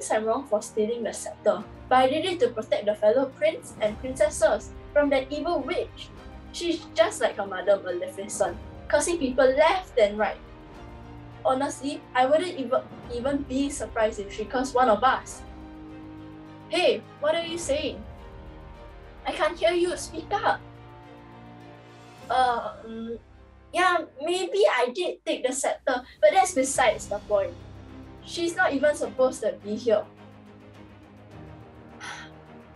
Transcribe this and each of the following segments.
thinks I'm wrong for stealing the scepter, but I did it to protect the fellow prince and princesses from that evil witch. She's just like her mother Maleficent, cursing people left and right. Honestly, I wouldn't even be surprised if she cursed one of us. Hey, what are you saying? I can't hear you, speak up. Yeah, maybe I did take the scepter, but that's besides the point. She's not even supposed to be here.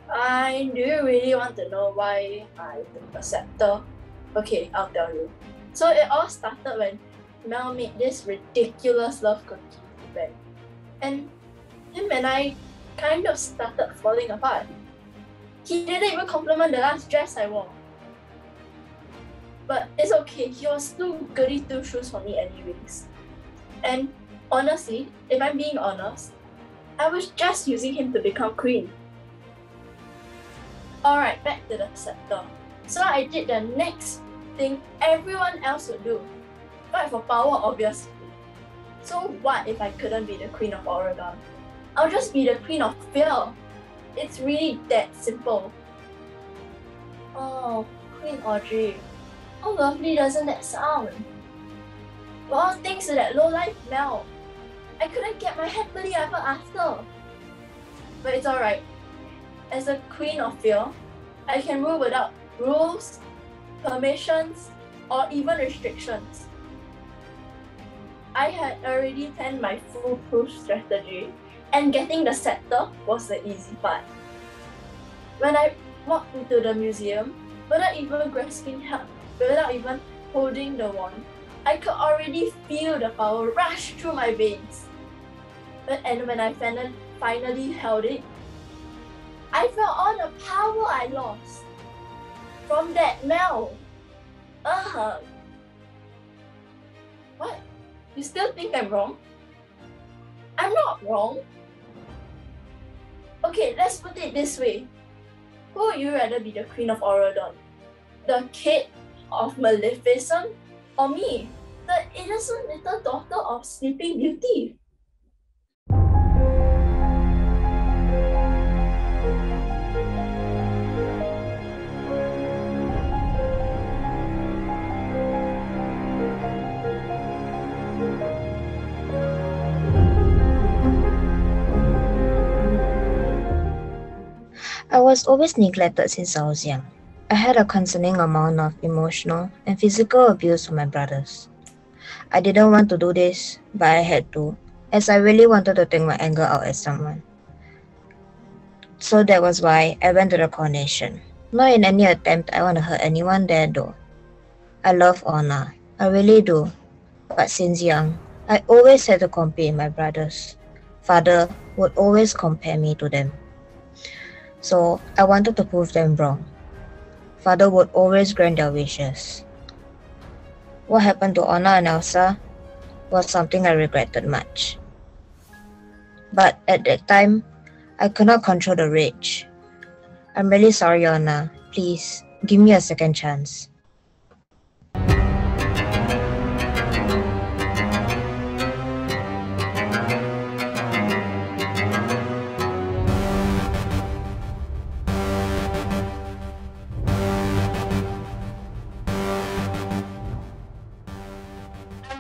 Do you really want to know why I took the scepter? Okay, I'll tell you. So it all started when Mel made this ridiculous love cookie event. And him and I kind of started falling apart. He didn't even compliment the last dress I wore. But it's okay, he was too goody two shoes for me anyways. And honestly, if I'm being honest, I was just using him to become queen. Alright, back to the scepter. So I did the next thing everyone else would do. Fight for power, obviously. So what if I couldn't be the queen of Oregon? I'll just be the queen of fear. It's really that simple. Oh, Queen Audrey. How lovely doesn't that sound? Well, thanks to that low-life Mel, I couldn't get my happily ever after. But it's alright. As a queen of fear, I can rule without rules, permissions, or even restrictions. I had already planned my foolproof strategy, and getting the scepter was the easy part. When I walked into the museum, without even holding the wand, I could already feel the power rush through my veins. And when I finally held it, I felt all the power I lost from that Mel. What? You still think I'm wrong? I'm not wrong. Okay, let's put it this way. Who would you rather be the Queen of Oregon? The kid of Maleficent? Or me, the innocent little daughter of Sleeping Beauty? I was always neglected since I was young. I had a concerning amount of emotional and physical abuse from my brothers. I didn't want to do this, but I had to, as I really wanted to take my anger out at someone. So that was why I went to the coronation. Not in any attempt I want to hurt anyone there though. I love honor, I really do. But since young, I always had to compete with my brothers. Father would always compare me to them. So I wanted to prove them wrong. Father would always grant their wishes. What happened to Anna and Elsa was something I regretted much. But at that time, I could not control the rage. I'm really sorry, Anna. Please, give me a second chance.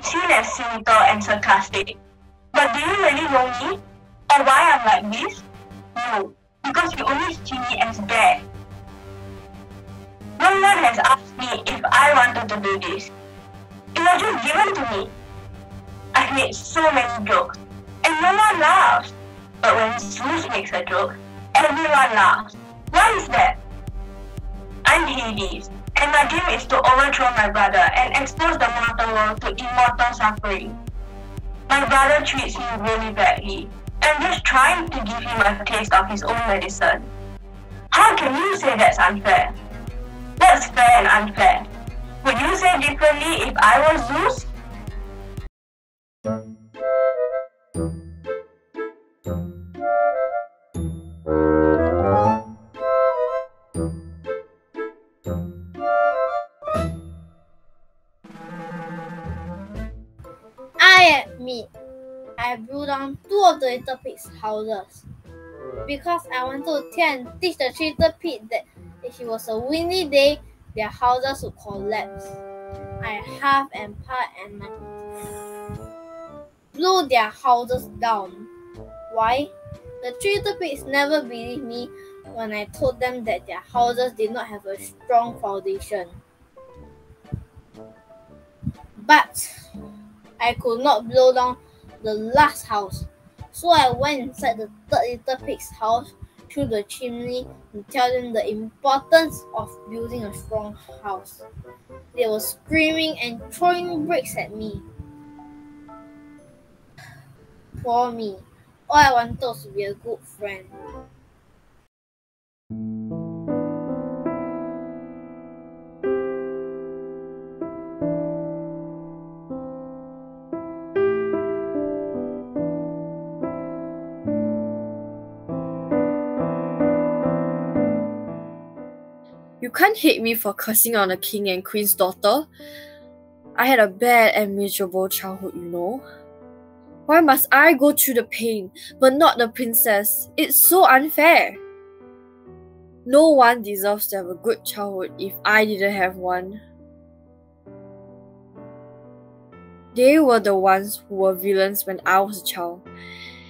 Seen as cynical and sarcastic. But do you really know me? Or why I'm like this? No, because you only see me as bad. No one has asked me if I wanted to do this. It was just given to me. I've made so many jokes, and no one laughs. But when Zeus makes a joke, everyone laughs. Why is that? I'm Hades, and my dream is to overthrow my brother and expose the mortal world to immortal suffering. My brother treats me really badly. I'm just trying to give him a taste of his own medicine. How can you say that's unfair? That's fair and unfair. Would you say differently if I was Zeus? I admit, I blew down 2 of the little pigs' houses. Because I wanted to teach the 3 little pigs that if it was a windy day, their houses would collapse. I half and part and blew their houses down. Why? The 3 little pigs never believed me when I told them that their houses did not have a strong foundation. But I could not blow down the last house, so I went inside the 3rd little pig's house through the chimney to tell them the importance of building a strong house. They were screaming and throwing bricks at me. For me, all I wanted was to be a good friend. You can't hate me for cursing on the king and queen's daughter. I had a bad and miserable childhood, you know. Why must I go through the pain, but not the princess? It's so unfair. No one deserves to have a good childhood if I didn't have one. They were the ones who were villains when I was a child,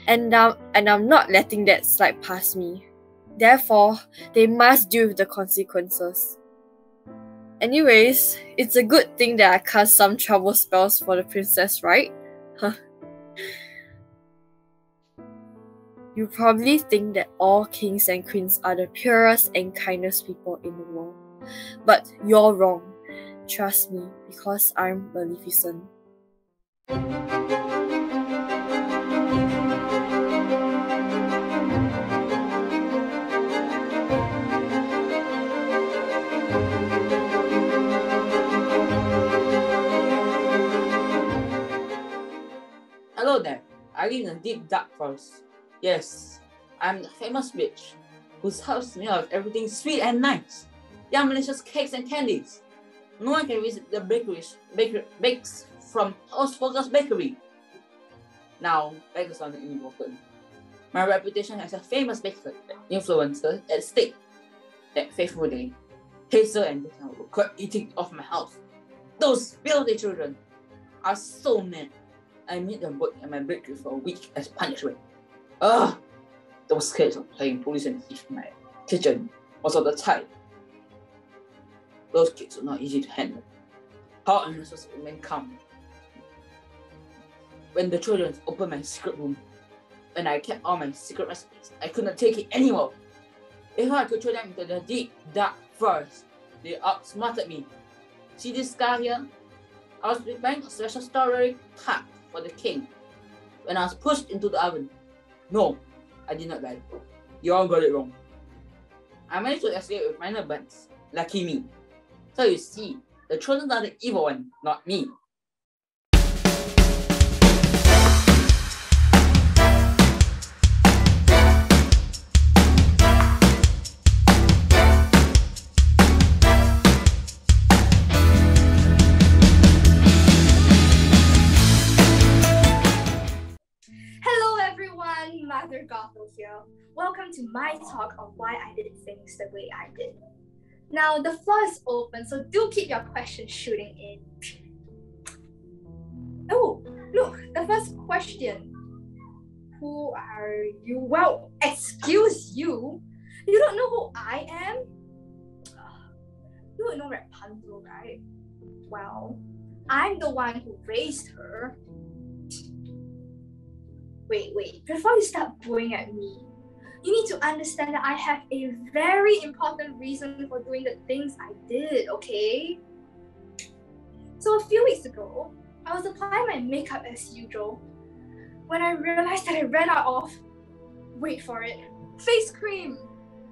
and I'm not letting that slide past me. Therefore, they must deal with the consequences. Anyways, it's a good thing that I cast some trouble spells for the princess, right? Huh. You probably think that all kings and queens are the purest and kindest people in the world. But you're wrong. Trust me, because I'm Maleficent. Hello there, I live in a deep dark forest. Yes, I'm the famous witch, whose house is made of everything sweet and nice. Young malicious cakes and candies. No one can visit the bakes from Housefolker's Bakery. Now, back to something important. My reputation as a famous baker influencer at stake. That fateful day, Hazel and Declan were caught eating off my house. Those filthy children are so mad. I made them work at my bakery for a week as punishment. Those kids are playing police and thief in my kitchen most of the time. Those kids are not easy to handle. How am I supposed to remain calm when the children opened my secret room and I kept all my secret recipes? I could not take it anymore. If I could throw them into the deep, dark forest, they outsmarted me. See this guy here? I was preparing a special strawberry tart for the king when I was pushed into the oven. No, I did not die. You all got it wrong. I managed to escape with minor burns. Lucky me. So you see, the children are the evil one, not me. Mother Gothel here. Welcome to my talk on why I did things the way I did. Now, the floor is open, so do keep your questions shooting in. Oh, look, the first question. Who are you? Well, excuse you. You don't know who I am? You don't know Rapunzel, right? Well, I'm the one who raised her. Wait, before you start booing at me, you need to understand that I have a very important reason for doing the things I did, okay? So a few weeks ago, I was applying my makeup as usual when I realized that I ran out of, wait for it, face cream.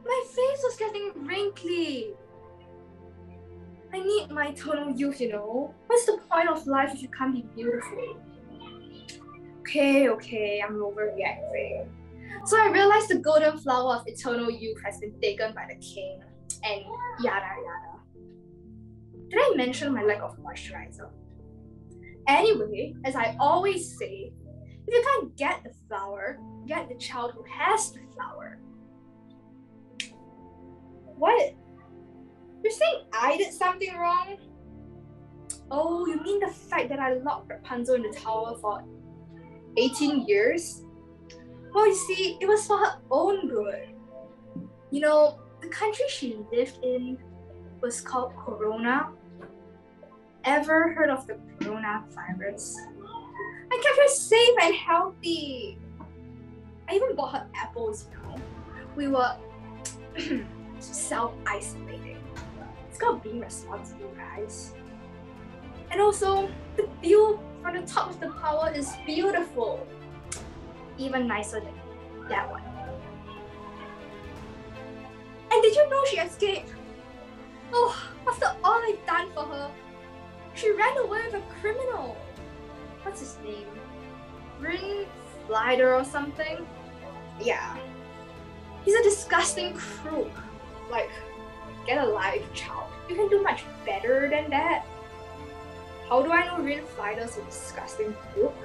My face was getting wrinkly. I need my tonal youth, you know? What's the point of life if you can't be beautiful? Okay, I'm overreacting. So I realized the golden flower of eternal youth has been taken by the king, and yada yada. Did I mention my lack of moisturizer? Anyway, as I always say, If you can't get the flower, get the child who has the flower. What? You're saying I did something wrong? Oh, you mean the fact that I locked Rapunzel in the tower for 18 years? Well, you see, it was for her own good. You know, the country she lived in was called Corona. Ever heard of the coronavirus? I kept her safe and healthy. I even bought her apples, you know. We were self-isolating. It's called being responsible, guys. And also, the view from the top of the tower is beautiful. Even nicer than that one. And did you know she escaped? Oh, after all I've done for her, she ran away with a criminal. What's his name? Rin Flider or something? Yeah. He's a disgusting crook. Like, get a life, child. You can do much better than that. How do I know Rin Flider's a disgusting crook?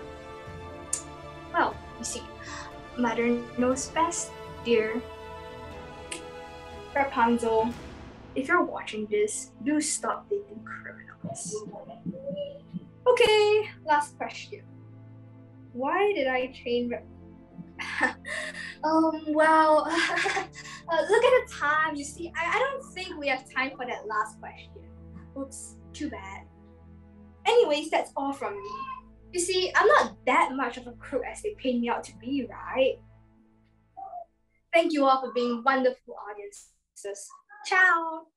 Well, you see, Mother knows best, dear. Rapunzel, if you're watching this, do stop dating criminals. Okay, last question. Why did I change? Well, look at the time. You see, I don't think we have time for that last question. Oops, too bad. Anyways, that's all from me. You see, I'm not that much of a crook as they paint me out to be, right? Thank you all for being wonderful audiences. Ciao!